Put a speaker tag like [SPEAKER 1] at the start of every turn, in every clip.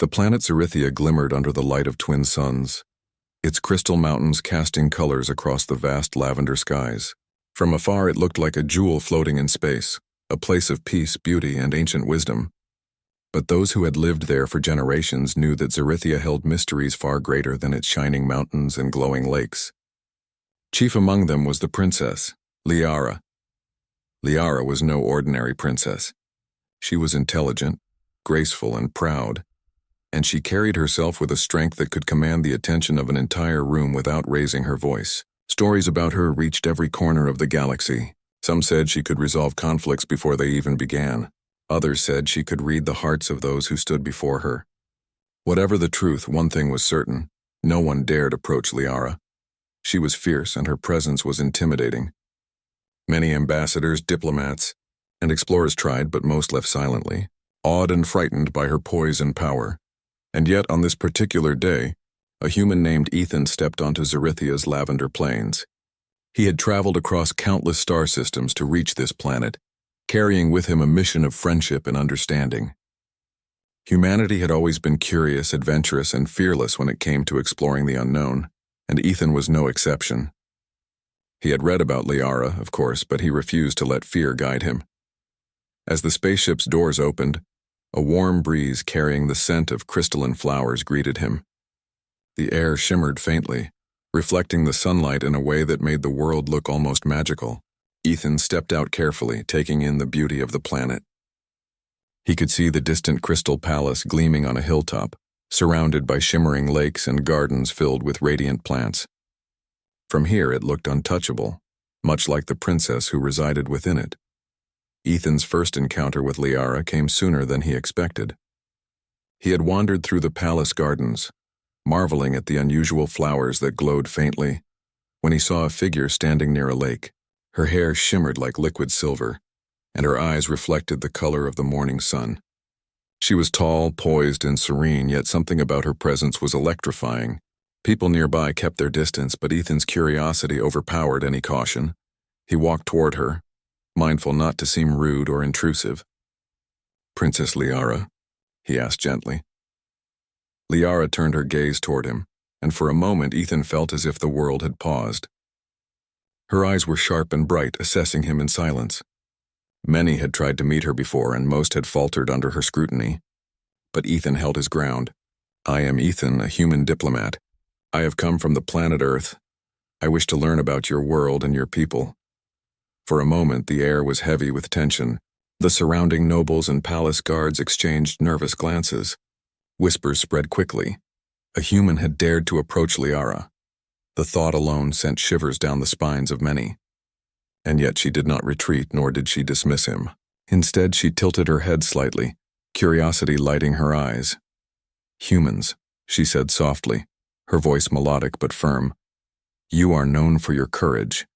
[SPEAKER 1] The planet Zerithia glimmered under the light of twin suns, its crystal mountains casting colors across the vast lavender skies. From afar it looked like a jewel floating in space, a place of peace, beauty, and ancient wisdom. But those who had lived there for generations knew that Zerithia held mysteries far greater than its shining mountains and glowing lakes. Chief among them was the princess, Liara. Liara was no ordinary princess. She was intelligent, graceful, and proud, and she carried herself with a strength that could command the attention of an entire room without raising her voice. Stories about her reached every corner of the galaxy. Some said she could resolve conflicts before they even began. Others said she could read the hearts of those who stood before her. Whatever the truth, one thing was certain: no one dared approach Liara. She was fierce, and her presence was intimidating. Many ambassadors, diplomats, and explorers tried, but most left silently, awed and frightened by her poise and power. And yet, on this particular day, a human named Ethan stepped onto Zerithia's lavender plains. He had traveled across countless star systems to reach this planet, carrying with him a mission of friendship and understanding. Humanity had always been curious, adventurous, and fearless when it came to exploring the unknown, and Ethan was no exception. He had read about Liara, of course, but he refused to let fear guide him. As the spaceship's doors opened, a warm breeze carrying the scent of crystalline flowers greeted him. The air shimmered faintly, reflecting the sunlight in a way that made the world look almost magical. Ethan stepped out carefully, taking in the beauty of the planet. He could see the distant crystal palace gleaming on a hilltop, surrounded by shimmering lakes and gardens filled with radiant plants. From here it looked untouchable, much like the princess who resided within it. Ethan's first encounter with Liara came sooner than he expected. He had wandered through the palace gardens, marveling at the unusual flowers that glowed faintly, when he saw a figure standing near a lake. Her hair shimmered like liquid silver, and her eyes reflected the color of the morning sun. She was tall, poised, and serene, yet something about her presence was electrifying. People nearby kept their distance, but Ethan's curiosity overpowered any caution. He walked toward her, mindful not to seem rude or intrusive. "Princess Liara?" he asked gently. Liara turned her gaze toward him, and for a moment Ethan felt as if the world had paused. Her eyes were sharp and bright, assessing him in silence. Many had tried to meet her before, and most had faltered under her scrutiny. But Ethan held his ground. "I am Ethan, a human diplomat. I have come from the planet Earth. I wish to learn about your world and your people." For a moment, the air was heavy with tension. The surrounding nobles and palace guards exchanged nervous glances. Whispers spread quickly. A human had dared to approach Liara. The thought alone sent shivers down the spines of many. And yet she did not retreat, nor did she dismiss him. Instead, she tilted her head slightly, curiosity lighting her eyes. "Humans," she said softly, her voice melodic but firm. "You are known for your courage,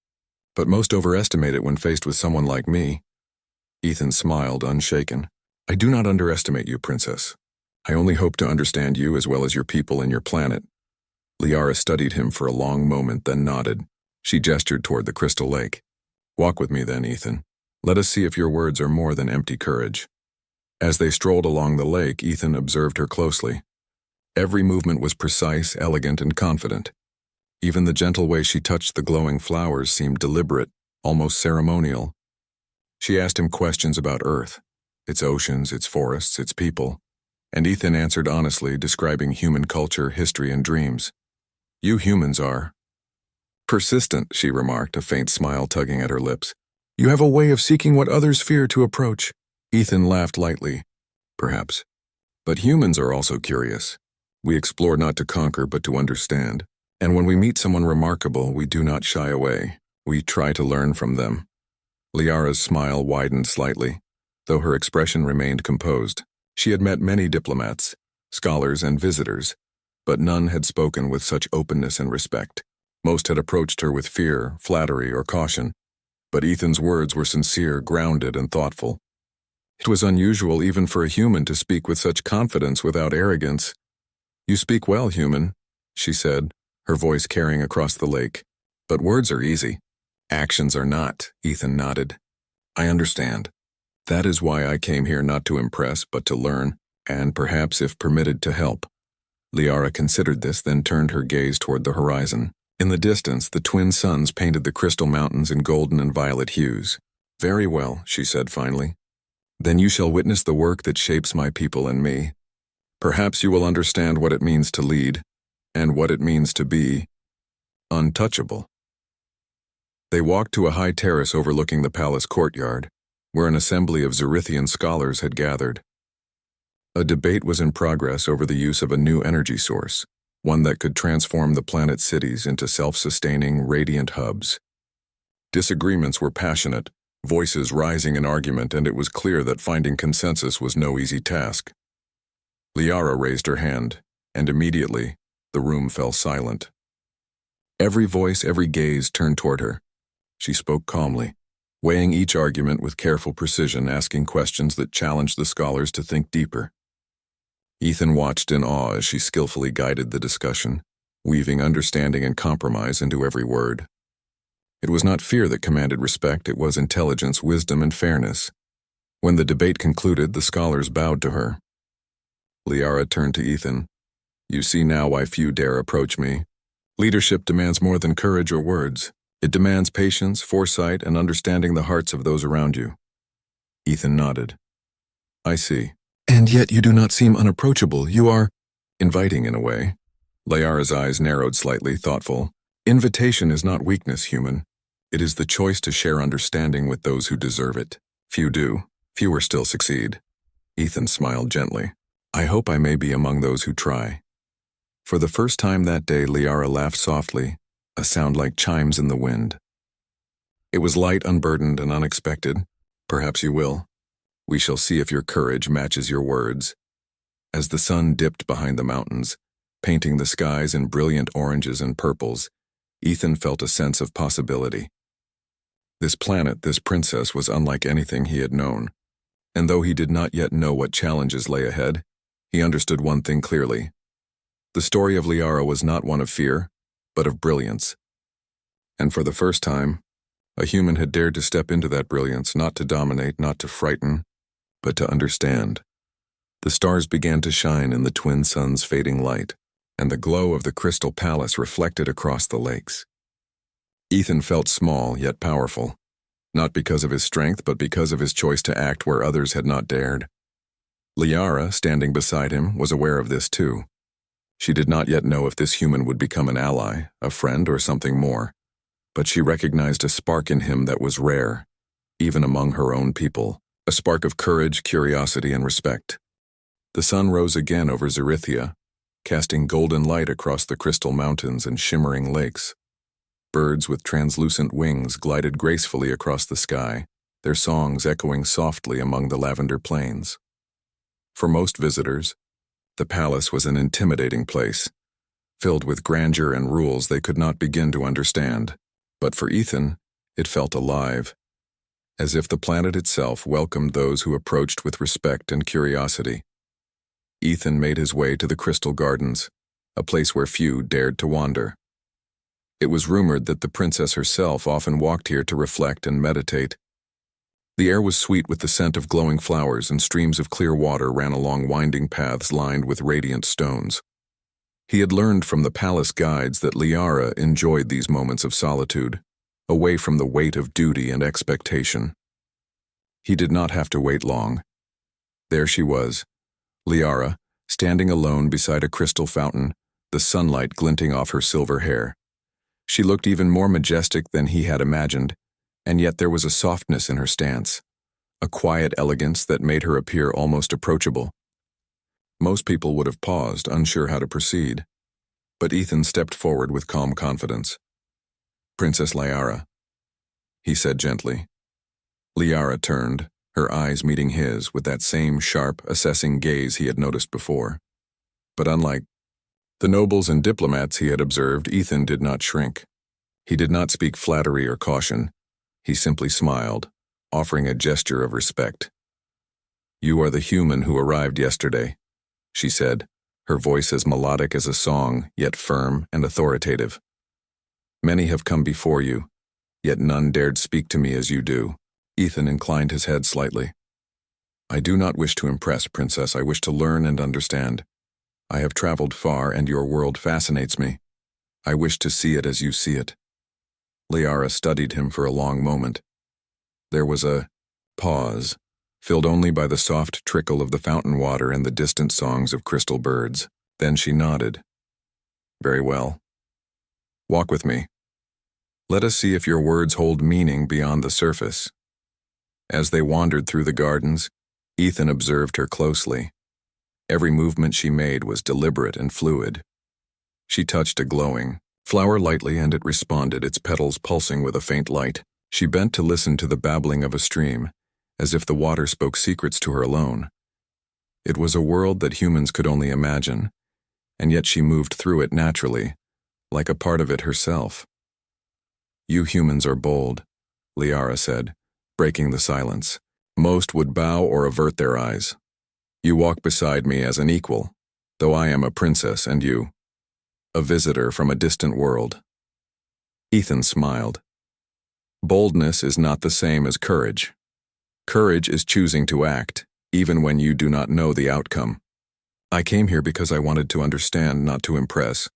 [SPEAKER 1] but most overestimate it when faced with someone like me." Ethan smiled, unshaken. "I do not underestimate you, Princess. I only hope to understand you as well as your people and your planet." Liara studied him for a long moment, then nodded. She gestured toward the crystal lake. "Walk with me then, Ethan. Let us see if your words are more than empty courage." As they strolled along the lake, Ethan observed her closely. Every movement was precise, elegant, and confident. Even the gentle way she touched the glowing flowers seemed deliberate, almost ceremonial. She asked him questions about Earth, its oceans, its forests, its people, and Ethan answered honestly, describing human culture, history, and dreams. "You humans are persistent," she remarked, a faint smile tugging at her lips. "You have a way of seeking what others fear to approach." Ethan laughed lightly. "Perhaps. But humans are also curious. We explore not to conquer, but to understand. And when we meet someone remarkable, we do not shy away. We try to learn from them." Liara's smile widened slightly, though her expression remained composed. She had met many diplomats, scholars, and visitors, but none had spoken with such openness and respect. Most had approached her with fear, flattery, or caution, but Ethan's words were sincere, grounded, and thoughtful. It was unusual even for a human to speak with such confidence without arrogance. "You speak well, human," she said, her voice carrying across the lake. "But words are easy. Actions are not," Ethan nodded. "I understand. That is why I came here, not to impress, but to learn." and perhaps if permitted to help. Liara considered this, then turned her gaze toward the horizon. In the distance, the twin suns painted the crystal mountains in golden and violet hues. "Very well," she said finally. "Then you shall witness the work that shapes my people and me. Perhaps you will understand what it means to lead, and what it means to be untouchable." They walked to a high terrace overlooking the palace courtyard, where an assembly of Zerithian scholars had gathered. A debate was in progress over the use of a new energy source, one that could transform the planet's cities into self-sustaining, radiant hubs. Disagreements were passionate, voices rising in argument, and it was clear that finding consensus was no easy task. Liara raised her hand, and immediately, the room fell silent. Every voice, every gaze turned toward her. She spoke calmly, weighing each argument with careful precision, asking questions that challenged the scholars to think deeper. Ethan watched in awe as she skillfully guided the discussion, weaving understanding and compromise into every word. It was not fear that commanded respect, it was intelligence, wisdom, and fairness. When the debate concluded, the scholars bowed to her. Liara turned to Ethan. "You see now why few dare approach me. Leadership demands more than courage or words. It demands patience, foresight, and understanding the hearts of those around you." Ethan nodded. "I see. And yet you do not seem unapproachable. You are inviting in a way." Liara's eyes narrowed slightly, thoughtful. "Invitation is not weakness, human. It is the choice to share understanding with those who deserve it. Few do. Fewer still succeed." Ethan smiled gently. "I hope I may be among those who try." For the first time that day, Liara laughed softly, a sound like chimes in the wind. It was light, unburdened, and unexpected. "Perhaps you will. We shall see if your courage matches your words." As the sun dipped behind the mountains, painting the skies in brilliant oranges and purples, Ethan felt a sense of possibility. This planet, this princess, was unlike anything he had known, and though he did not yet know what challenges lay ahead, he understood one thing clearly. The story of Liara was not one of fear, but of brilliance. And for the first time, a human had dared to step into that brilliance, not to dominate, not to frighten, but to understand. The stars began to shine in the twin suns' fading light, and the glow of the crystal palace reflected across the lakes. Ethan felt small yet powerful, not because of his strength, but because of his choice to act where others had not dared. Liara, standing beside him, was aware of this too. She did not yet know if this human would become an ally, a friend, or something more, but she recognized a spark in him that was rare, even among her own people, a spark of courage, curiosity, and respect. The sun rose again over Zerithia, casting golden light across the crystal mountains and shimmering lakes. Birds with translucent wings glided gracefully across the sky, their songs echoing softly among the lavender plains. For most visitors, the palace was an intimidating place, filled with grandeur and rules they could not begin to understand. But for Ethan, it felt alive, as if the planet itself welcomed those who approached with respect and curiosity. Ethan made his way to the Crystal Gardens, a place where few dared to wander. It was rumored that the princess herself often walked here to reflect and meditate. The air was sweet with the scent of glowing flowers, and streams of clear water ran along winding paths lined with radiant stones. He had learned from the palace guides that Liara enjoyed these moments of solitude, away from the weight of duty and expectation. He did not have to wait long. There she was, Liara, standing alone beside a crystal fountain, the sunlight glinting off her silver hair. She looked even more majestic than he had imagined, and yet there was a softness in her stance, a quiet elegance that made her appear almost approachable. Most people would have paused, unsure how to proceed, but Ethan stepped forward with calm confidence. "Princess Liara," he said gently. Liara turned, her eyes meeting his with that same sharp, assessing gaze he had noticed before. But unlike the nobles and diplomats he had observed, Ethan did not shrink. He did not speak flattery or caution. He simply smiled, offering a gesture of respect. "You are the human who arrived yesterday," she said, her voice as melodic as a song, yet firm and authoritative. "Many have come before you, yet none dared speak to me as you do." Ethan inclined his head slightly. I do not wish to impress, Princess. I wish to learn and understand. I have traveled far, and your world fascinates me. I wish to see it as you see it. Liara studied him for a long moment. There was a pause, filled only by the soft trickle of the fountain water and the distant songs of crystal birds. Then she nodded. Very well. Walk with me. Let us see if your words hold meaning beyond the surface. As they wandered through the gardens, Ethan observed her closely. Every movement she made was deliberate and fluid. She touched a glowing flower lightly, and it responded, its petals pulsing with a faint light. She bent to listen to the babbling of a stream, as if the water spoke secrets to her alone. It was a world that humans could only imagine, and yet she moved through it naturally, like a part of it herself. You humans are bold, Liara said, breaking the silence. Most would bow or avert their eyes. You walk beside me as an equal, though I am a princess and you, a visitor from a distant world. Ethan smiled. Boldness is not the same as courage. Courage is choosing to act, even when you do not know the outcome. I came here because I wanted to understand, not to impress.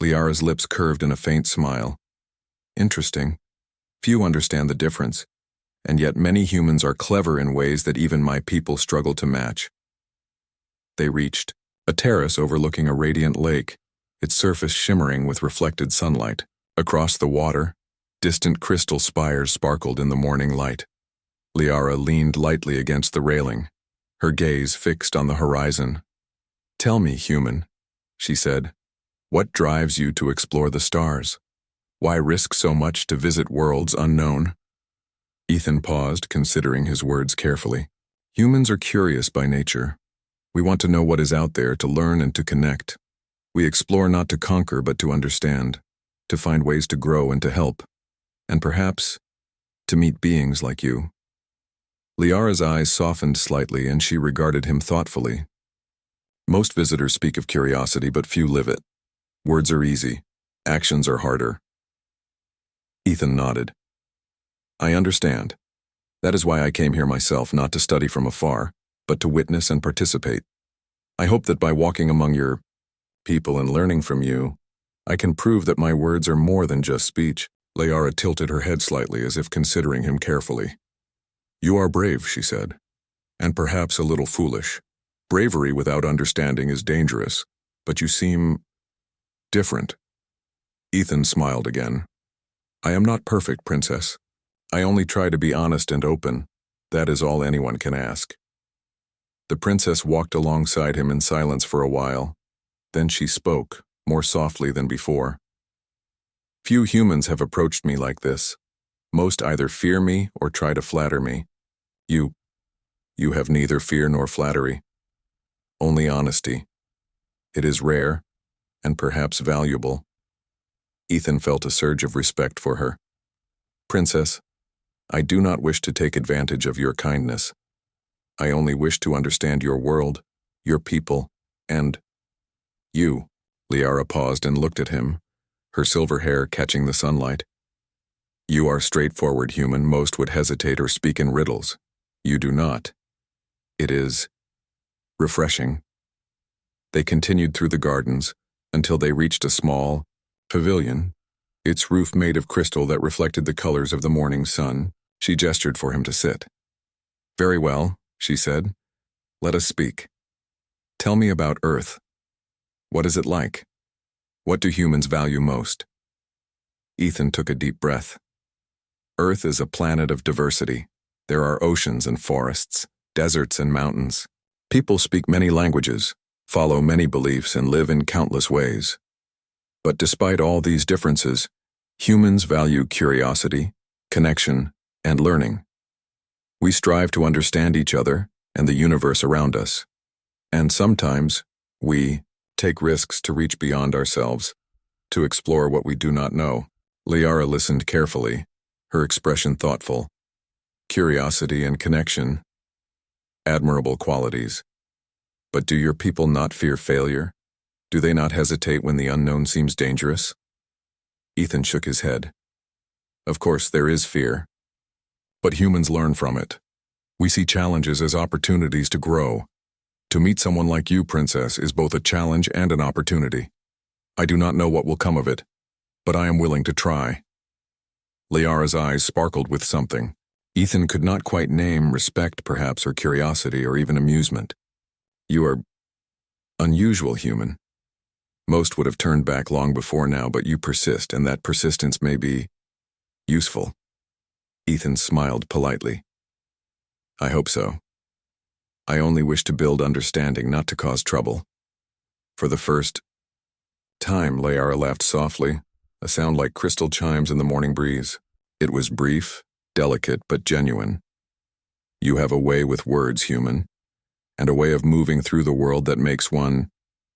[SPEAKER 1] Liara's lips curved in a faint smile. Interesting. Few understand the difference, and yet many humans are clever in ways that even my people struggle to match. They reached a terrace overlooking a radiant lake, its surface shimmering with reflected sunlight. Across the water, distant crystal spires sparkled in the morning light. Liara leaned lightly against the railing, her gaze fixed on the horizon. Tell me, human, she said, what drives you to explore the stars? Why risk so much to visit worlds unknown? Ethan paused, considering his words carefully. Humans are curious by nature. We want to know what is out there, to learn and to connect. We explore not to conquer but to understand, to find ways to grow and to help, and perhaps to meet beings like you. Liara's eyes softened slightly, and she regarded him thoughtfully. Most visitors speak of curiosity, but few live it. Words are easy, actions are harder. Ethan nodded. I understand. That is why I came here myself, not to study from afar, but to witness and participate. I hope that by walking among your people and learning from you, I can prove that my words are more than just speech. Liara tilted her head slightly, as if considering him carefully. You are brave, she said, and perhaps a little foolish. Bravery without understanding is dangerous, but you seem different. Ethan smiled again. I am not perfect, Princess. I only try to be honest and open. That is all anyone can ask. The princess walked alongside him in silence for a while. Then she spoke, more softly than before. Few humans have approached me like this. Most either fear me or try to flatter me. You have neither fear nor flattery. Only honesty. It is rare, and perhaps valuable. Ethan felt a surge of respect for her. Princess, I do not wish to take advantage of your kindness. I only wish to understand your world, your people, and you. Liara paused and looked at him, her silver hair catching the sunlight. You are straightforward, human. Most would hesitate or speak in riddles. You do not. It is refreshing. They continued through the gardens until they reached a small pavilion, its roof made of crystal that reflected the colors of the morning sun. She gestured for him to sit. Very well, she said. Let us speak. Tell me about Earth. What is it like? What do humans value most? Ethan took a deep breath. Earth is a planet of diversity. There are oceans and forests, deserts and mountains. People speak many languages, follow many beliefs, and live in countless ways. But despite all these differences, humans value curiosity, connection, and learning. We strive to understand each other and the universe around us. And sometimes, we take risks to reach beyond ourselves, to explore what we do not know. Liara listened carefully, her expression thoughtful. Curiosity and connection, admirable qualities. But do your people not fear failure? Do they not hesitate when the unknown seems dangerous? Ethan shook his head. Of course, there is fear, but humans learn from it. We see challenges as opportunities to grow. To meet someone like you, Princess, is both a challenge and an opportunity. I do not know what will come of it, but I am willing to try." Liara's eyes sparkled with something. Ethan could not quite name respect, perhaps, or curiosity, or even amusement. "You are unusual, human. Most would have turned back long before now, but you persist, and that persistence may be useful." Ethan smiled politely. "I hope so. I only wish to build understanding, not to cause trouble." For the first time, Liara laughed softly, a sound like crystal chimes in the morning breeze. It was brief, delicate, but genuine. "You have a way with words, human, and a way of moving through the world that makes one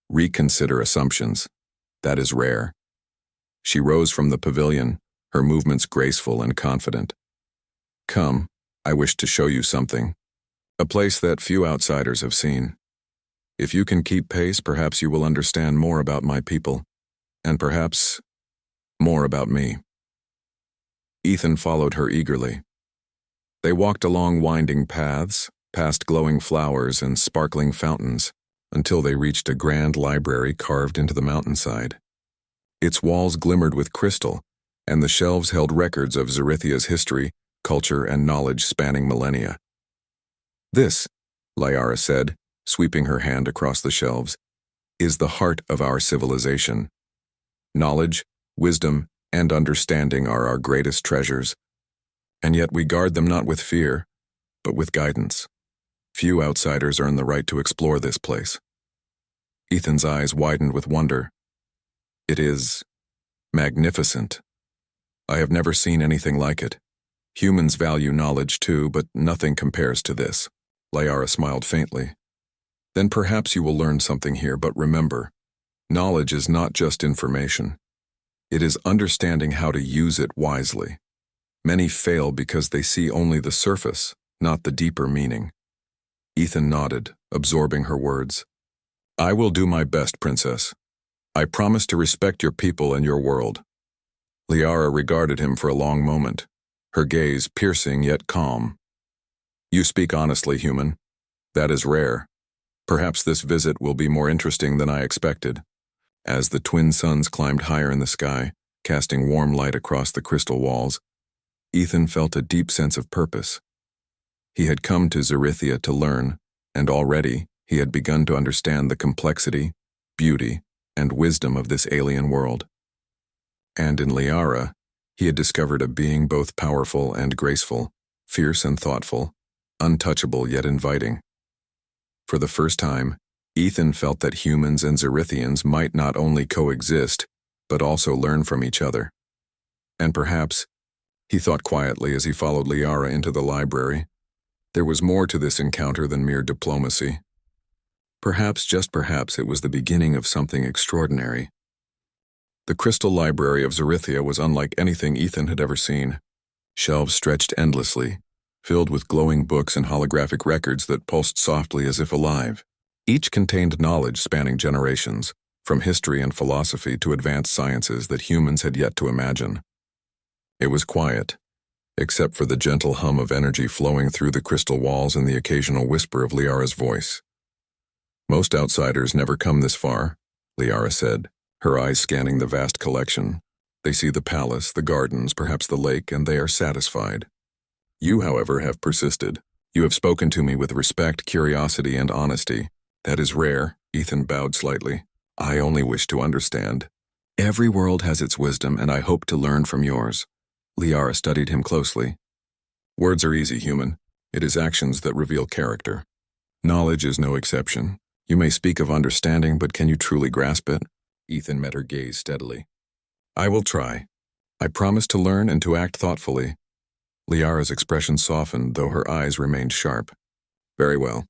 [SPEAKER 1] reconsider assumptions. That is rare." She rose from the pavilion, her movements graceful and confident. "Come, I wish to show you something. A place that few outsiders have seen. If you can keep pace, perhaps you will understand more about my people, and perhaps more about me." Ethan followed her eagerly. They walked along winding paths, past glowing flowers and sparkling fountains, until they reached a grand library carved into the mountainside. Its walls glimmered with crystal, and the shelves held records of Zarithia's history, culture, and knowledge spanning millennia. "This," Liara said, sweeping her hand across the shelves, "is the heart of our civilization. Knowledge, wisdom, and understanding are our greatest treasures, and yet we guard them not with fear, but with guidance. Few outsiders earn the right to explore this place." Ethan's eyes widened with wonder. "It is magnificent. I have never seen anything like it. Humans value knowledge too, but nothing compares to this." Liara smiled faintly. "Then perhaps you will learn something here, but remember, knowledge is not just information. It is understanding how to use it wisely. Many fail because they see only the surface, not the deeper meaning." Ethan nodded, absorbing her words. "I will do my best, Princess. I promise to respect your people and your world." Liara regarded him for a long moment, her gaze piercing yet calm. "You speak honestly, human. That is rare. Perhaps this visit will be more interesting than I expected." As the twin suns climbed higher in the sky, casting warm light across the crystal walls, Ethan felt a deep sense of purpose. He had come to Zarithia to learn, and already he had begun to understand the complexity, beauty, and wisdom of this alien world. And in Liara, he had discovered a being both powerful and graceful, fierce and thoughtful, untouchable yet inviting. For the first time, Ethan felt that humans and Zarithians might not only coexist, but also learn from each other. And perhaps, he thought quietly as he followed Liara into the library, there was more to this encounter than mere diplomacy. Perhaps, just perhaps, it was the beginning of something extraordinary. The crystal library of Zarithia was unlike anything Ethan had ever seen. Shelves stretched endlessly, filled with glowing books and holographic records that pulsed softly as if alive. Each contained knowledge spanning generations, from history and philosophy to advanced sciences that humans had yet to imagine. It was quiet, except for the gentle hum of energy flowing through the crystal walls and the occasional whisper of Liara's voice. "Most outsiders never come this far," Liara said, her eyes scanning the vast collection. "They see the palace, the gardens, perhaps the lake, and they are satisfied. You, however, have persisted. You have spoken to me with respect, curiosity, and honesty. That is rare." Ethan bowed slightly. "I only wish to understand. Every world has its wisdom, and I hope to learn from yours." Liara studied him closely. "Words are easy, human. It is actions that reveal character. Knowledge is no exception. You may speak of understanding, but can you truly grasp it?" Ethan met her gaze steadily. "I will try. I promise to learn and to act thoughtfully." Liara's expression softened, though her eyes remained sharp. "Very well.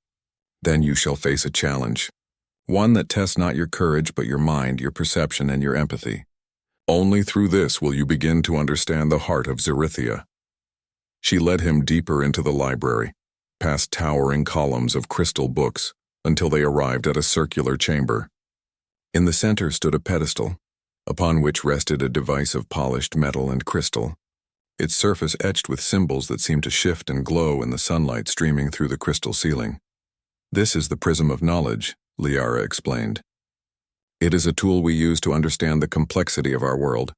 [SPEAKER 1] Then you shall face a challenge. One that tests not your courage, but your mind, your perception, and your empathy. Only through this will you begin to understand the heart of Zarithia." She led him deeper into the library, past towering columns of crystal books, until they arrived at a circular chamber. In the center stood a pedestal, upon which rested a device of polished metal and crystal. its surface etched with symbols that seemed to shift and glow in the sunlight streaming through the crystal ceiling. "This is the prism of knowledge," Liara explained. "It is a tool we use to understand the complexity of our world.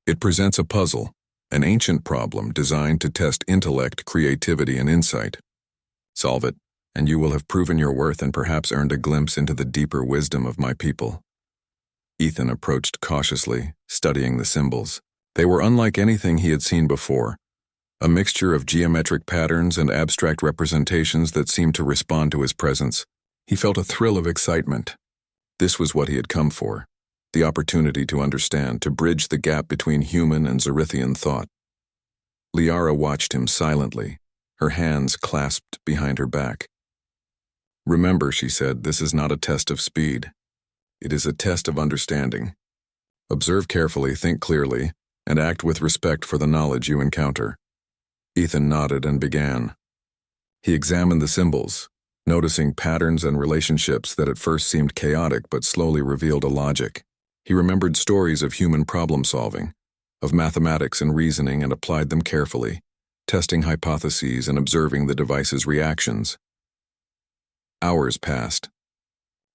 [SPEAKER 1] It presents a puzzle, an ancient problem designed to test intellect, creativity, and insight. Solve it, and you will have proven your worth and perhaps earned a glimpse into the deeper wisdom of my people." Ethan approached cautiously, studying the symbols. They were unlike anything he had seen before, a mixture of geometric patterns and abstract representations that seemed to respond to his presence. He felt a thrill of excitement. This was what he had come for, the opportunity to understand, to bridge the gap between human and Zerithian thought. Liara watched him silently, her hands clasped behind her back. "Remember," she said, "this is not a test of speed. It is a test of understanding. Observe carefully, think clearly, and act with respect for the knowledge you encounter." Ethan nodded and began. He examined the symbols, noticing patterns and relationships that at first seemed chaotic but slowly revealed a logic. He remembered stories of human problem-solving, of mathematics and reasoning, and applied them carefully, testing hypotheses and observing the device's reactions. Hours passed.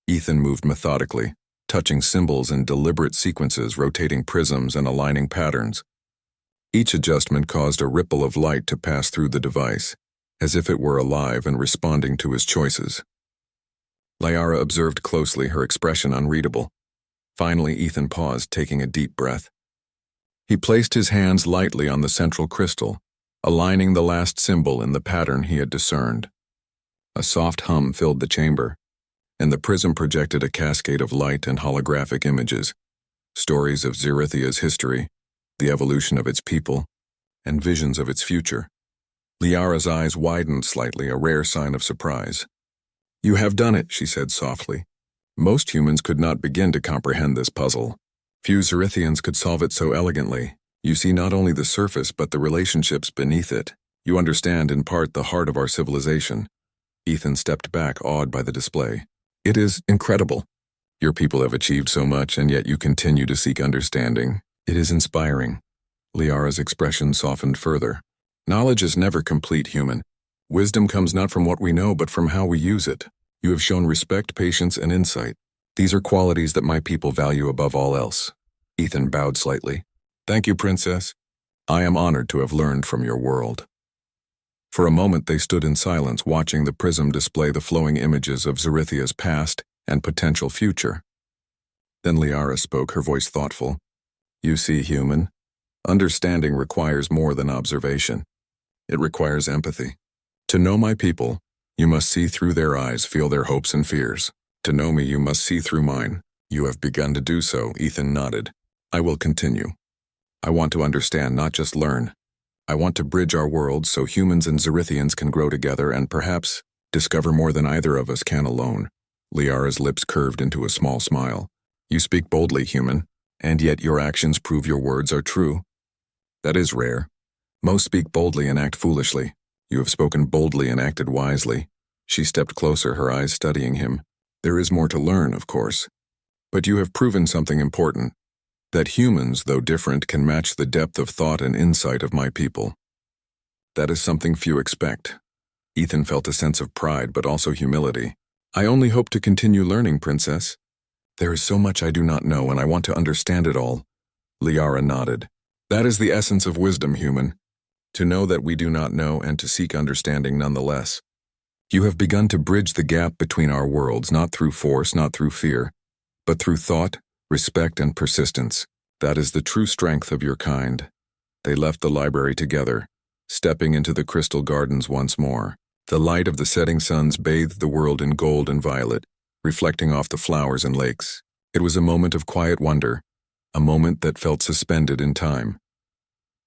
[SPEAKER 1] Ethan moved methodically, touching symbols in deliberate sequences, rotating prisms and aligning patterns. Each adjustment caused a ripple of light to pass through the device, as if it were alive and responding to his choices. Liara observed closely, her expression unreadable. Finally, Ethan paused, taking a deep breath. He placed his hands lightly on the central crystal, aligning the last symbol in the pattern he had discerned. A soft hum filled the chamber, and the prism projected a cascade of light and holographic images, stories of Zerithia's history, the evolution of its people, and visions of its future. Liara's eyes widened slightly, a rare sign of surprise. "You have done it," she said softly. "Most humans could not begin to comprehend this puzzle. Few Zerithians could solve it so elegantly. You see not only the surface but the relationships beneath it. You understand in part the heart of our civilization." Ethan stepped back, awed by the display. "It is incredible. Your people have achieved so much, and yet you continue to seek understanding. It is inspiring." Liara's expression softened further. "Knowledge is never complete, human. Wisdom comes not from what we know, but from how we use it. You have shown respect, patience, and insight. These are qualities that my people value above all else." Ethan bowed slightly. "Thank you, Princess. I am honored to have learned from your world." For a moment they stood in silence, watching the prism display the flowing images of Zerithia's past and potential future. Then Liara spoke, her voice thoughtful. "You see, human, understanding requires more than observation. It requires empathy. To know my people, you must see through their eyes, feel their hopes and fears. To know me, you must see through mine. You have begun to do so," Ethan nodded. "I will continue. I want to understand, not just learn. I want to bridge our worlds so humans and Zerithians can grow together and perhaps discover more than either of us can alone." Liara's lips curved into a small smile. "You speak boldly, human, and yet your actions prove your words are true. That is rare. Most speak boldly and act foolishly. You have spoken boldly and acted wisely." She stepped closer, her eyes studying him. "There is more to learn, of course. But you have proven something important. That humans, though different, can match the depth of thought and insight of my people. That is something few expect." Ethan felt a sense of pride, but also humility. "I only hope to continue learning, Princess. There is so much I do not know, and I want to understand it all." Liara nodded. "That is the essence of wisdom, human. To know that we do not know and to seek understanding nonetheless. You have begun to bridge the gap between our worlds, not through force, not through fear, but through thought, respect, and persistence. That is the true strength of your kind." They left the library together, stepping into the crystal gardens once more. The light of the setting suns bathed the world in gold and violet, reflecting off the flowers and lakes. It was a moment of quiet wonder, a moment that felt suspended in time.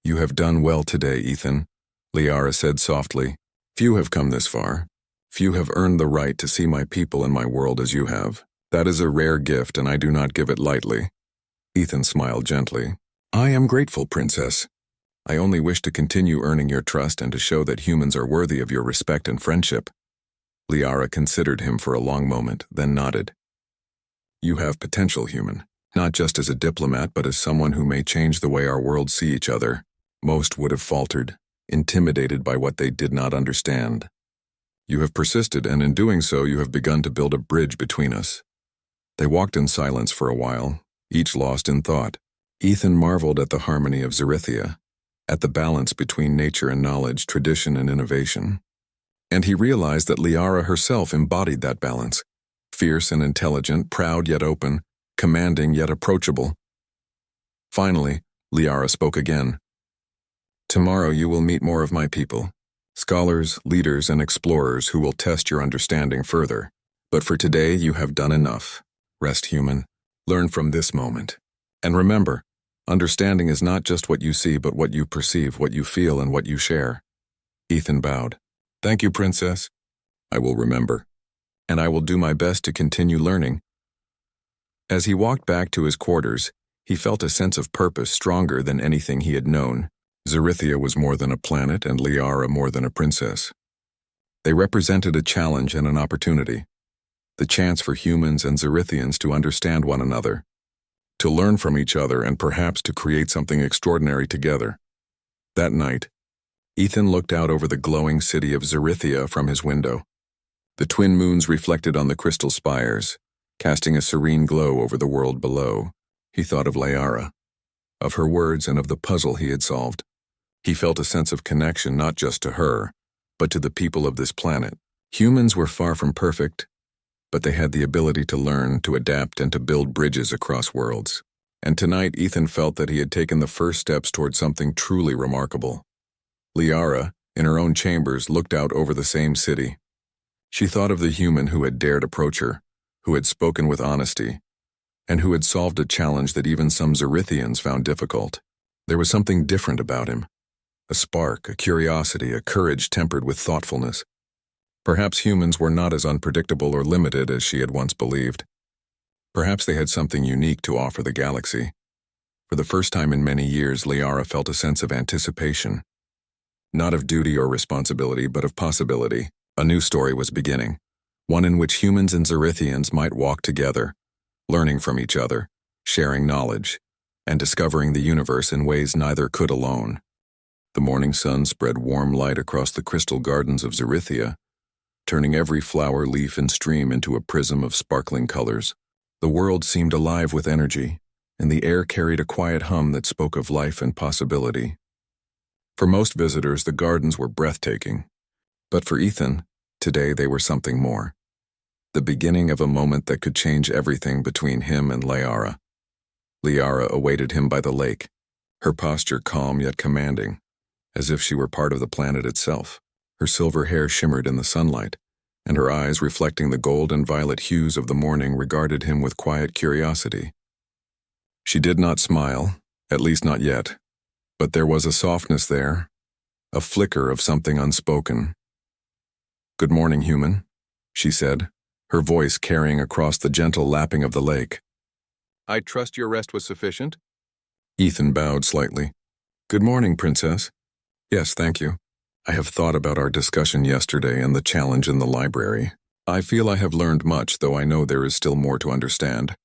[SPEAKER 1] "You have done well today, Ethan," Liara said softly. "Few have come this far. Few have earned the right to see my people and my world as you have. That is a rare gift, and I do not give it lightly." Ethan smiled gently. "I am grateful, Princess. I only wish to continue earning your trust and to show that humans are worthy of your respect and friendship." Liara considered him for a long moment, then nodded. "You have potential, human, not just as a diplomat but as someone who may change the way our worlds see each other." Most would have faltered, intimidated by what they did not understand. You have persisted, and in doing so you have begun to build a bridge between us. They walked in silence for a while, each lost in thought. Ethan marveled at the harmony of Zerithia, at the balance between nature and knowledge, tradition and innovation. And he realized that Liara herself embodied that balance, fierce and intelligent, proud yet open, commanding yet approachable. Finally, Liara spoke again. Tomorrow you will meet more of my people, scholars, leaders, and explorers who will test your understanding further. But for today you have done enough. Rest, human. Learn from this moment. And remember, understanding is not just what you see, but what you perceive, what you feel, and what you share. Ethan bowed. Thank you, Princess. I will remember. And I will do my best to continue learning. As he walked back to his quarters, he felt a sense of purpose stronger than anything he had known. Zerithia was more than a planet and Liara more than a princess. They represented a challenge and an opportunity. The chance for humans and Zerithians to understand one another, to learn from each other, and perhaps to create something extraordinary together. That night, Ethan looked out over the glowing city of Zerithia from his window. The twin moons reflected on the crystal spires, casting a serene glow over the world below. He thought of Liara, of her words and of the puzzle he had solved. He felt a sense of connection not just to her, but to the people of this planet. Humans were far from perfect, but they had the ability to learn, to adapt, and to build bridges across worlds. And tonight Ethan felt that he had taken the first steps toward something truly remarkable. Liara, in her own chambers, looked out over the same city. She thought of the human who had dared approach her, who had spoken with honesty, and who had solved a challenge that even some Zerithians found difficult. There was something different about him. A spark, a curiosity, a courage tempered with thoughtfulness. Perhaps humans were not as unpredictable or limited as she had once believed. Perhaps they had something unique to offer the galaxy. For the first time in many years, Liara felt a sense of anticipation. Not of duty or responsibility, but of possibility. A new story was beginning, one in which humans and Zerithians might walk together, learning from each other, sharing knowledge, and discovering the universe in ways neither could alone. The morning sun spread warm light across the crystal gardens of Zerithia, turning every flower, leaf, and stream into a prism of sparkling colors. The world seemed alive with energy, and the air carried a quiet hum that spoke of life and possibility. For most visitors, the gardens were breathtaking. But for Ethan, today they were something more. The beginning of a moment that could change everything between him and Liara. Liara awaited him by the lake, her posture calm yet commanding, as if she were part of the planet itself. Her silver hair shimmered in the sunlight, and her eyes, reflecting the gold and violet hues of the morning, regarded him with quiet curiosity. She did not smile, at least not yet, but there was a softness there, a flicker of something unspoken. "Good morning, human," she said, her voice carrying across the gentle lapping of the lake. "I trust your rest was sufficient?" Ethan bowed slightly. "Good morning, Princess. Yes, thank you. I have thought about our discussion yesterday and the challenge in the library. I feel I have learned much, though I know there is still more to understand."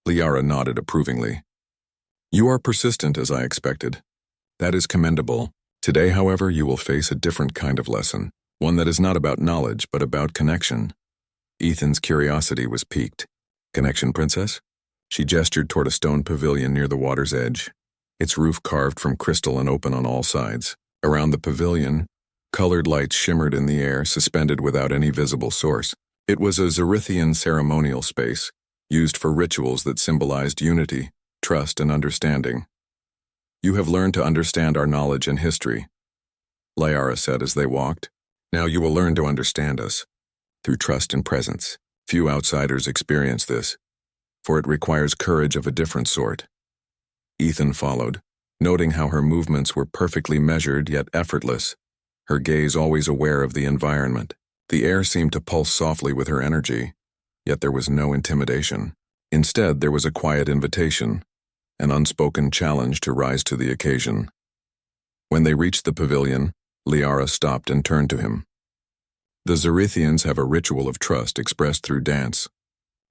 [SPEAKER 1] Liara nodded approvingly. "You are persistent, as I expected. That is commendable. Today, however, you will face a different kind of lesson, one that is not about knowledge, but about connection." Ethan's curiosity was piqued. "Connection, Princess?" She gestured toward a stone pavilion near the water's edge, its roof carved from crystal and open on all sides. Around the pavilion, colored lights shimmered in the air, suspended without any visible source. It was a Zerithian ceremonial space, used for rituals that symbolized unity, trust, and understanding. "You have learned to understand our knowledge and history," Liara said as they walked. "Now you will learn to understand us, through trust and presence. Few outsiders experience this, for it requires courage of a different sort." Ethan followed, noting how her movements were perfectly measured yet effortless, her gaze always aware of the environment. The air seemed to pulse softly with her energy, yet there was no intimidation. Instead, there was a quiet invitation, an unspoken challenge to rise to the occasion. When they reached the pavilion, Liara stopped and turned to him. "The Zerithians have a ritual of trust expressed through dance.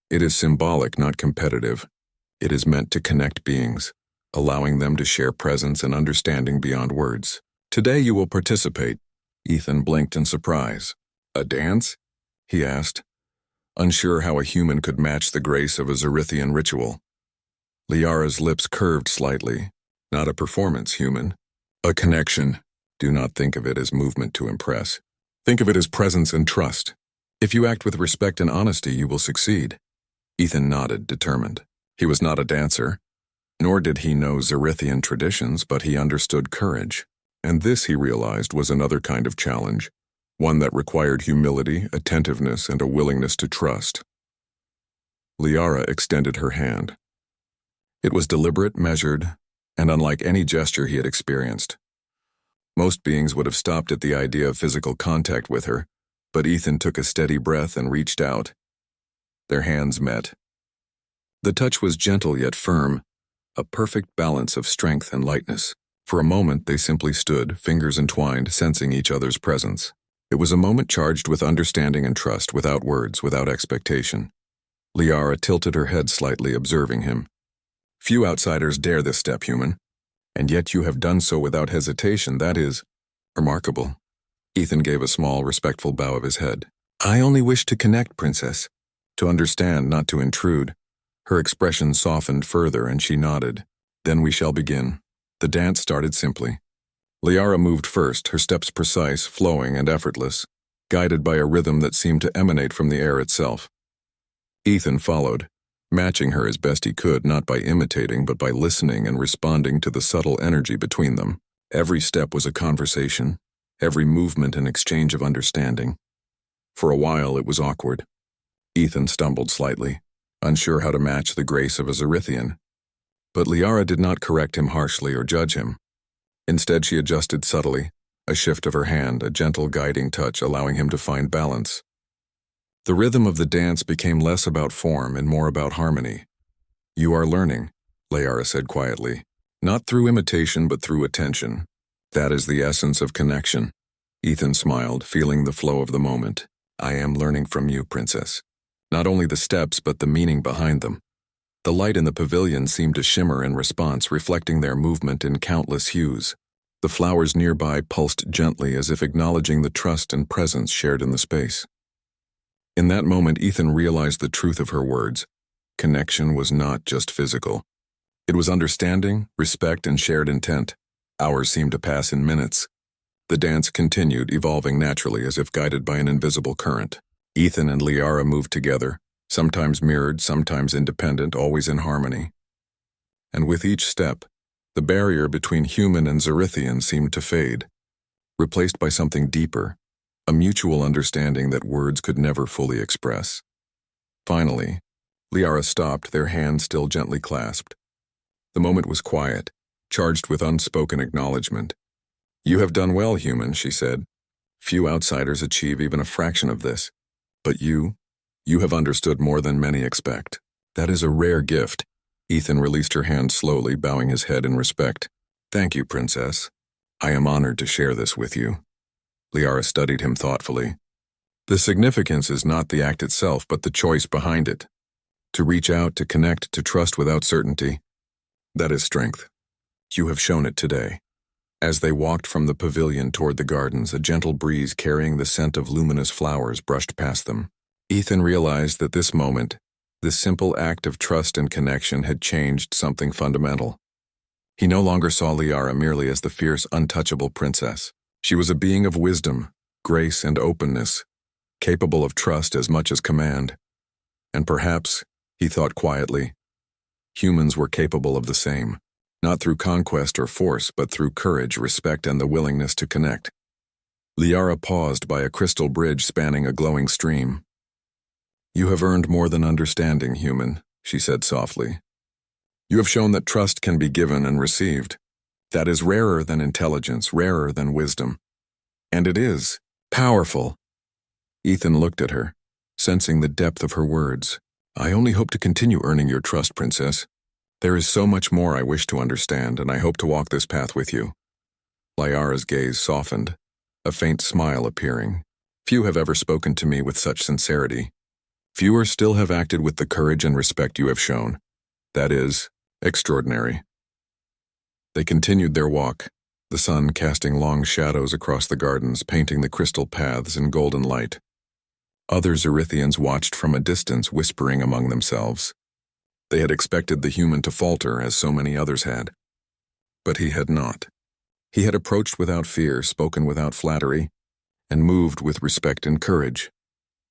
[SPEAKER 1] It is symbolic, not competitive. It is meant to connect beings, allowing them to share presence and understanding beyond words. "Today you will participate." Ethan blinked in surprise. "A dance?" he asked, unsure how a human could match the grace of a Zerithian ritual. Liara's lips curved slightly. "Not a performance, human. A connection. Do not think of it as movement to impress. Think of it as presence and trust. If you act with respect and honesty, you will succeed." Ethan nodded, determined. He was not a dancer, nor did he know Zerithian traditions, but he understood courage. And this, he realized, was another kind of challenge, one that required humility, attentiveness, and a willingness to trust. Liara extended her hand. It was deliberate, measured, and unlike any gesture he had experienced. Most beings would have stopped at the idea of physical contact with her, but Ethan took a steady breath and reached out. Their hands met. The touch was gentle yet firm, a perfect balance of strength and lightness. For a moment, they simply stood, fingers entwined, sensing each other's presence. It was a moment charged with understanding and trust, without words, without expectation. Liara tilted her head slightly, observing him. "Few outsiders dare this step, human. And yet you have done so without hesitation. That is remarkable." Ethan gave a small, respectful bow of his head. "I only wish to connect, Princess. To understand, not to intrude." Her expression softened further, and she nodded. "Then we shall begin." The dance started simply. Liara moved first, her steps precise, flowing, and effortless, guided by a rhythm that seemed to emanate from the air itself. Ethan followed, matching her as best he could, not by imitating, but by listening and responding to the subtle energy between them. Every step was a conversation, every movement an exchange of understanding. For a while it was awkward. Ethan stumbled slightly, unsure how to match the grace of a Zerithian. But Liara did not correct him harshly or judge him. Instead, she adjusted subtly, a shift of her hand, a gentle guiding touch, allowing him to find balance. The rhythm of the dance became less about form and more about harmony. "You are learning," Liara said quietly, "not through imitation but through attention. That is the essence of connection." Ethan smiled, feeling the flow of the moment. "I am learning from you, Princess. Not only the steps, but the meaning behind them." The light in the pavilion seemed to shimmer in response, reflecting their movement in countless hues. The flowers nearby pulsed gently, as if acknowledging the trust and presence shared in the space. In that moment, Ethan realized the truth of her words. Connection was not just physical. It was understanding, respect, and shared intent. Hours seemed to pass in minutes. The dance continued, evolving naturally, as if guided by an invisible current. Ethan and Liara moved together, sometimes mirrored, sometimes independent, always in harmony. And with each step, the barrier between human and Zerithian seemed to fade, replaced by something deeper, a mutual understanding that words could never fully express. Finally, Liara stopped, their hands still gently clasped. The moment was quiet, charged with unspoken acknowledgement. "You have done well, human," she said. "Few outsiders achieve even a fraction of this. But you have understood more than many expect. That is a rare gift." Ethan released her hand slowly, bowing his head in respect. "Thank you, Princess. I am honored to share this with you." Liara studied him thoughtfully. "The significance is not the act itself, but the choice behind it. To reach out, to connect, to trust without certainty. That is strength. You have shown it today." As they walked from the pavilion toward the gardens, a gentle breeze carrying the scent of luminous flowers brushed past them. Ethan realized that this moment, this simple act of trust and connection, had changed something fundamental. He no longer saw Liara merely as the fierce, untouchable princess. She was a being of wisdom, grace, and openness, capable of trust as much as command. And perhaps, he thought quietly, humans were capable of the same, not through conquest or force, but through courage, respect, and the willingness to connect. Liara paused by a crystal bridge spanning a glowing stream. "You have earned more than understanding, human," she said softly. "You have shown that trust can be given and received. That is rarer than intelligence, rarer than wisdom. And it is powerful." Ethan looked at her, sensing the depth of her words. "I only hope to continue earning your trust, Princess. There is so much more I wish to understand, and I hope to walk this path with you." Liara's gaze softened, a faint smile appearing. "Few have ever spoken to me with such sincerity. Fewer still have acted with the courage and respect you have shown. That is extraordinary." They continued their walk, the sun casting long shadows across the gardens, painting the crystal paths in golden light. Other Zerithians watched from a distance, whispering among themselves. They had expected the human to falter, as so many others had. But he had not. He had approached without fear, spoken without flattery, and moved with respect and courage.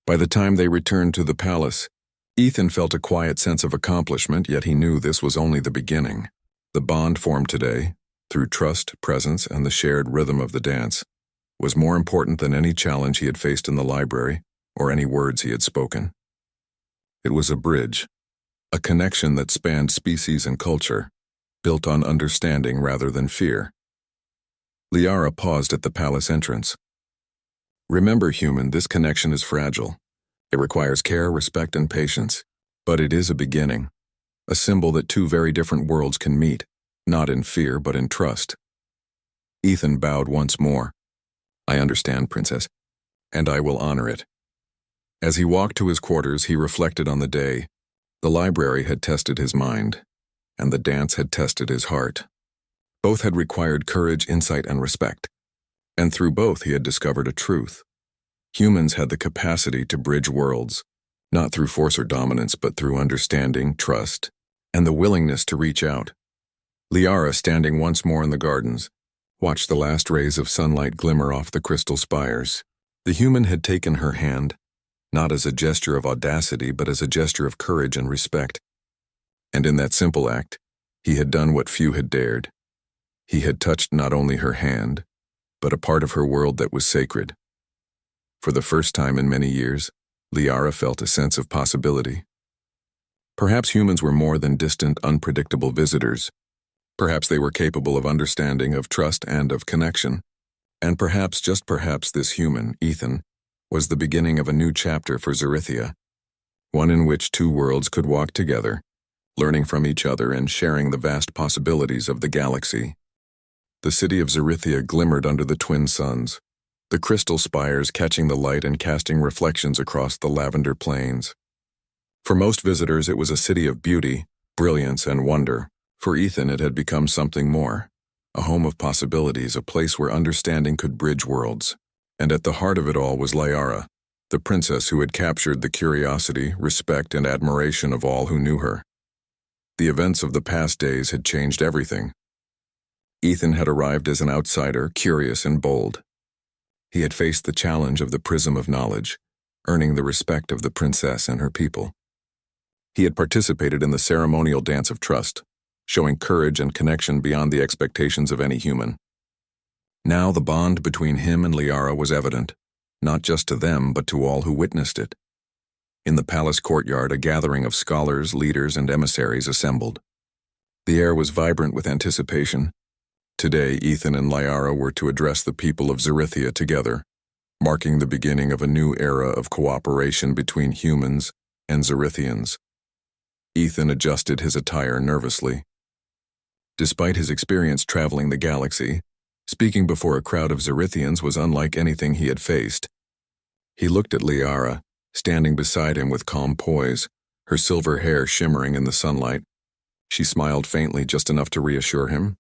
[SPEAKER 1] By the time they returned to the palace, Ethan felt a quiet sense of accomplishment, yet he knew this was only the beginning. The bond formed today, through trust, presence, and the shared rhythm of the dance, was more important than any challenge he had faced in the library or any words he had spoken. It was a bridge, a connection that spanned species and culture, built on understanding rather than fear. Liara paused at the palace entrance. Remember, human, this connection is fragile. It requires care, respect, and patience, but it is a beginning, a symbol that two very different worlds can meet, not in fear but in trust. Ethan bowed once more. I understand, Princess, and I will honor it. As he walked to his quarters, he reflected on the day. The library had tested his mind, and the dance had tested his heart. Both had required courage, insight, and respect, and through both he had discovered a truth. Humans had the capacity to bridge worlds, not through force or dominance, but through understanding, trust, and the willingness to reach out. Liara, standing once more in the gardens, watched the last rays of sunlight glimmer off the crystal spires. The human had taken her hand, not as a gesture of audacity, but as a gesture of courage and respect. And in that simple act, he had done what few had dared. He had touched not only her hand, but a part of her world that was sacred. For the first time in many years, Liara felt a sense of possibility. Perhaps humans were more than distant, unpredictable visitors. Perhaps they were capable of understanding, of trust, and of connection. And perhaps, just perhaps, this human, Ethan, was the beginning of a new chapter for Zerithia, one in which two worlds could walk together, learning from each other and sharing the vast possibilities of the galaxy. The city of Zerithia glimmered under the twin suns, the crystal spires catching the light and casting reflections across the lavender plains. For most visitors, it was a city of beauty, brilliance, and wonder. For Ethan, it had become something more, a home of possibilities, a place where understanding could bridge worlds. And at the heart of it all was Liara, the princess who had captured the curiosity, respect, and admiration of all who knew her. The events of the past days had changed everything. Ethan had arrived as an outsider, curious and bold. He had faced the challenge of the prism of knowledge, earning the respect of the princess and her people. He had participated in the ceremonial dance of trust, showing courage and connection beyond the expectations of any human. Now the bond between him and Liara was evident, not just to them but to all who witnessed it. In the palace courtyard, a gathering of scholars, leaders, and emissaries assembled. The air was vibrant with anticipation. Today, Ethan and Liara were to address the people of Zerithia together, marking the beginning of a new era of cooperation between humans and Zerithians. Ethan adjusted his attire nervously. Despite his experience traveling the galaxy, speaking before a crowd of Zerithians was unlike anything he had faced. He looked at Liara, standing beside him with calm poise, her silver hair shimmering in the sunlight. She smiled faintly, just enough to reassure him.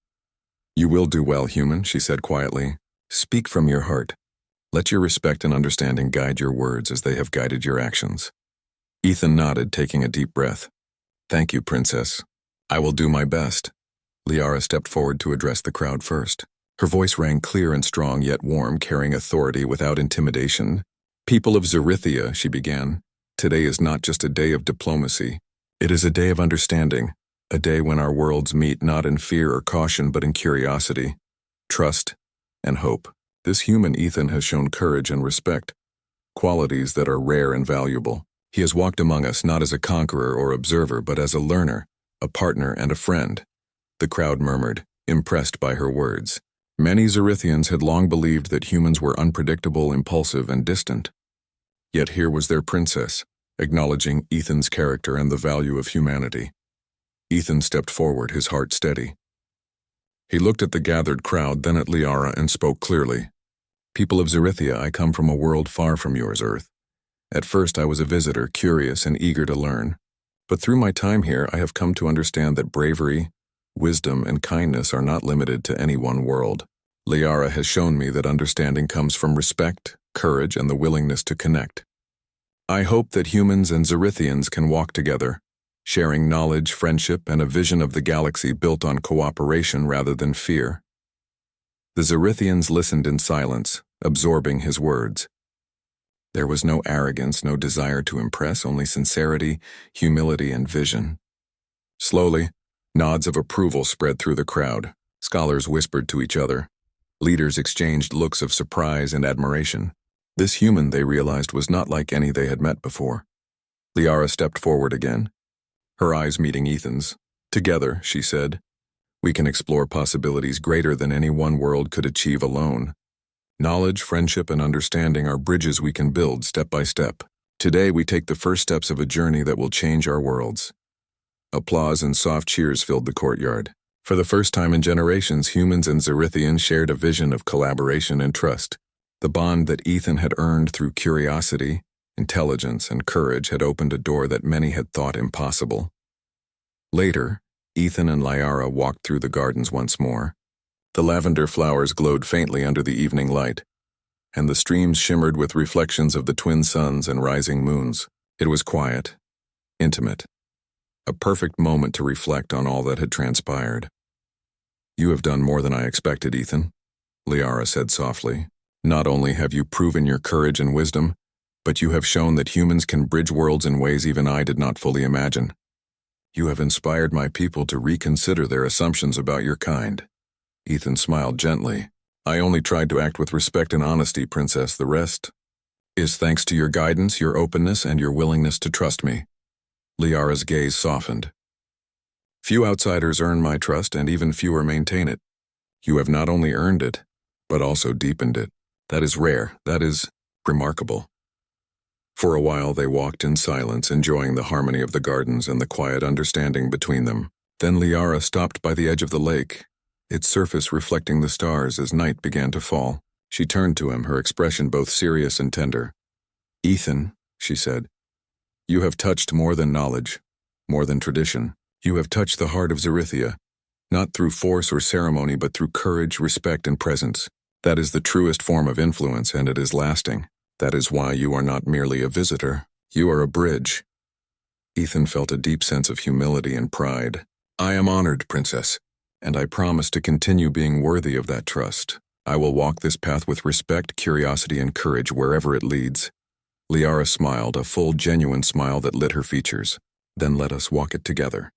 [SPEAKER 1] You will do well, human, she said quietly. Speak from your heart. Let your respect and understanding guide your words as they have guided your actions. Ethan nodded, taking a deep breath. Thank you, Princess. I will do my best. Liara stepped forward to address the crowd first. Her voice rang clear and strong, yet warm, carrying authority without intimidation. People of Zerithia, she began, today is not just a day of diplomacy. It is a day of understanding, a day when our worlds meet not in fear or caution but in curiosity, trust, and hope. This human Ethan has shown courage and respect, qualities that are rare and valuable. He has walked among us not as a conqueror or observer but as a learner, a partner, and a friend. The crowd murmured, impressed by her words. Many Zerithians had long believed that humans were unpredictable, impulsive, and distant. Yet here was their princess, acknowledging Ethan's character and the value of humanity. Ethan stepped forward, his heart steady. He looked at the gathered crowd, then at Liara, and spoke clearly. People of Zerithia, I come from a world far from yours, Earth. At first I was a visitor, curious and eager to learn. But through my time here, I have come to understand that bravery, wisdom, and kindness are not limited to any one world. Liara has shown me that understanding comes from respect, courage, and the willingness to connect. I hope that humans and Xerithians can walk together, sharing knowledge, friendship, and a vision of the galaxy built on cooperation rather than fear. The Xerithians listened in silence, absorbing his words. There was no arrogance, no desire to impress, only sincerity, humility, and vision. Slowly, nods of approval spread through the crowd. Scholars whispered to each other. Leaders exchanged looks of surprise and admiration. This human, they realized, was not like any they had met before. Liara stepped forward again, her eyes meeting Ethan's. Together, she said, we can explore possibilities greater than any one world could achieve alone. Knowledge, friendship, and understanding are bridges we can build step by step. Today, we take the first steps of a journey that will change our worlds. Applause and soft cheers filled the courtyard. For the first time in generations, humans and Xerithians shared a vision of collaboration and trust. The bond that Ethan had earned through curiosity, intelligence, and courage had opened a door that many had thought impossible. Later, Ethan and Liara walked through the gardens once more. The lavender flowers glowed faintly under the evening light, and the streams shimmered with reflections of the twin suns and rising moons. It was quiet, intimate, a perfect moment to reflect on all that had transpired. You have done more than I expected, Ethan, Liara said softly. Not only have you proven your courage and wisdom, but you have shown that humans can bridge worlds in ways even I did not fully imagine. You have inspired my people to reconsider their assumptions about your kind. Ethan smiled gently. I only tried to act with respect and honesty, Princess. The rest is thanks to your guidance, your openness, and your willingness to trust me. Liara's gaze softened. Few outsiders earn my trust, and even fewer maintain it. You have not only earned it, but also deepened it. That is rare. That is remarkable. For a while they walked in silence, enjoying the harmony of the gardens and the quiet understanding between them. Then Liara stopped by the edge of the lake, its surface reflecting the stars as night began to fall. She turned to him, her expression both serious and tender. Ethan, she said, you have touched more than knowledge, more than tradition. You have touched the heart of Xerithia, not through force or ceremony, but through courage, respect, and presence. That is the truest form of influence, and it is lasting. That is why you are not merely a visitor. You are a bridge. Ethan felt a deep sense of humility and pride. I am honored, Princess, and I promise to continue being worthy of that trust. I will walk this path with respect, curiosity, and courage wherever it leads. Liara smiled, a full, genuine smile that lit her features. Then let us walk it together.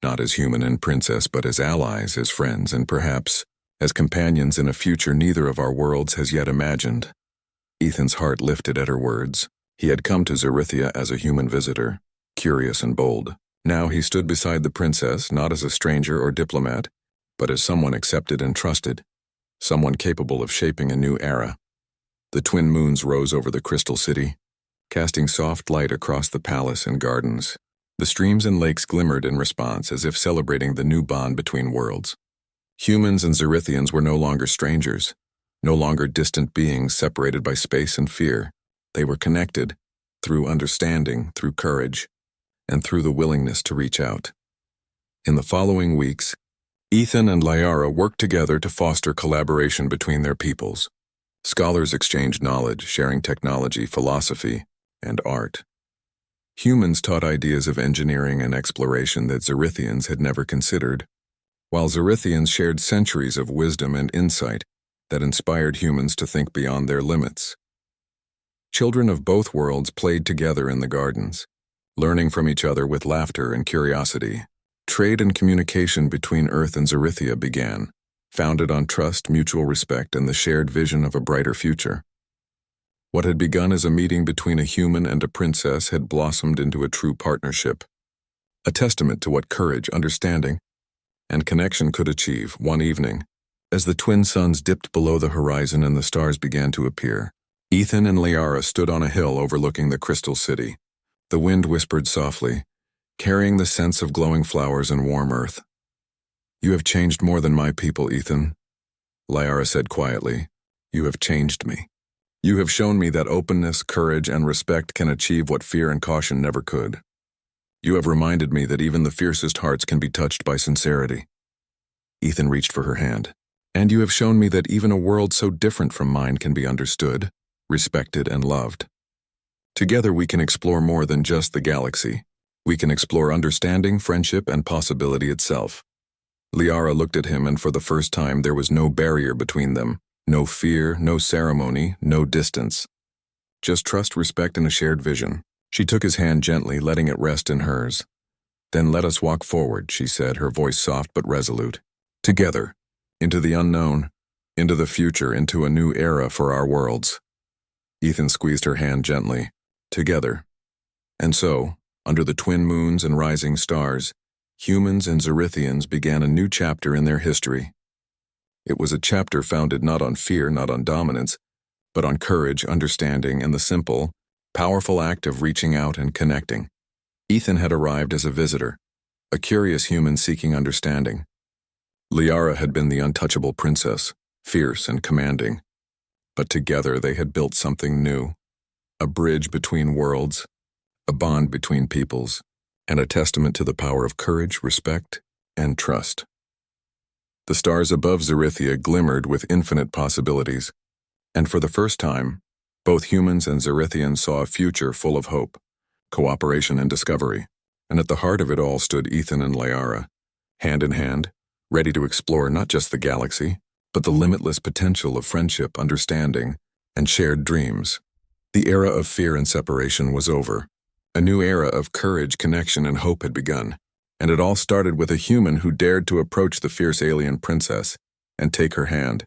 [SPEAKER 1] Not as human and princess, but as allies, as friends, and perhaps as companions in a future neither of our worlds has yet imagined. Ethan's heart lifted at her words. He had come to Xerithia as a human visitor, curious and bold. Now he stood beside the princess, not as a stranger or diplomat, but as someone accepted and trusted, someone capable of shaping a new era. The twin moons rose over the crystal city, casting soft light across the palace and gardens. The streams and lakes glimmered in response, as if celebrating the new bond between worlds. Humans and Xerithians were no longer strangers, no longer distant beings separated by space and fear. They were connected, through understanding, through courage, and through the willingness to reach out. In the following weeks, Ethan and Liara worked together to foster collaboration between their peoples. Scholars exchanged knowledge, sharing technology, philosophy, and art. Humans taught ideas of engineering and exploration that Xerithians had never considered, while Xerithians shared centuries of wisdom and insight that inspired humans to think beyond their limits. Children of both worlds played together in the gardens, learning from each other with laughter and curiosity. Trade and communication between Earth and Xerithia began, founded on trust, mutual respect, and the shared vision of a brighter future. What had begun as a meeting between a human and a princess had blossomed into a true partnership, a testament to what courage, understanding, and connection could achieve. One evening, as the twin suns dipped below the horizon and the stars began to appear, Ethan and Liara stood on a hill overlooking the crystal city. The wind whispered softly, carrying the scents of glowing flowers and warm earth. You have changed more than my people, Ethan, Liara said quietly. You have changed me. You have shown me that openness, courage, and respect can achieve what fear and caution never could. You have reminded me that even the fiercest hearts can be touched by sincerity. Ethan reached for her hand. "And you have shown me that even a world so different from mine can be understood, respected, and loved. Together we can explore more than just the galaxy. We can explore understanding, friendship, and possibility itself." Liara looked at him, and for the first time there was no barrier between them. No fear, no ceremony, no distance. Just trust, respect, and a shared vision. She took his hand gently, letting it rest in hers. "Then let us walk forward," she said, her voice soft but resolute. "Together, into the unknown, into the future, into a new era for our worlds." Ethan squeezed her hand gently. Together. And so, under the twin moons and rising stars, humans and Zerithians began a new chapter in their history. It was a chapter founded not on fear, not on dominance, but on courage, understanding, and the simple, powerful act of reaching out and connecting. Ethan had arrived as a visitor, a curious human seeking understanding. Liara had been the untouchable princess, fierce and commanding. But together they had built something new, a bridge between worlds, a bond between peoples, and a testament to the power of courage, respect, and trust. The stars above Zerithia glimmered with infinite possibilities, and for the first time, both humans and Zerithians saw a future full of hope, cooperation, and discovery. And at the heart of it all stood Ethan and Liara, hand in hand, ready to explore not just the galaxy, but the limitless potential of friendship, understanding, and shared dreams. The era of fear and separation was over. A new era of courage, connection, and hope had begun. And it all started with a human who dared to approach the fierce alien princess and take her hand.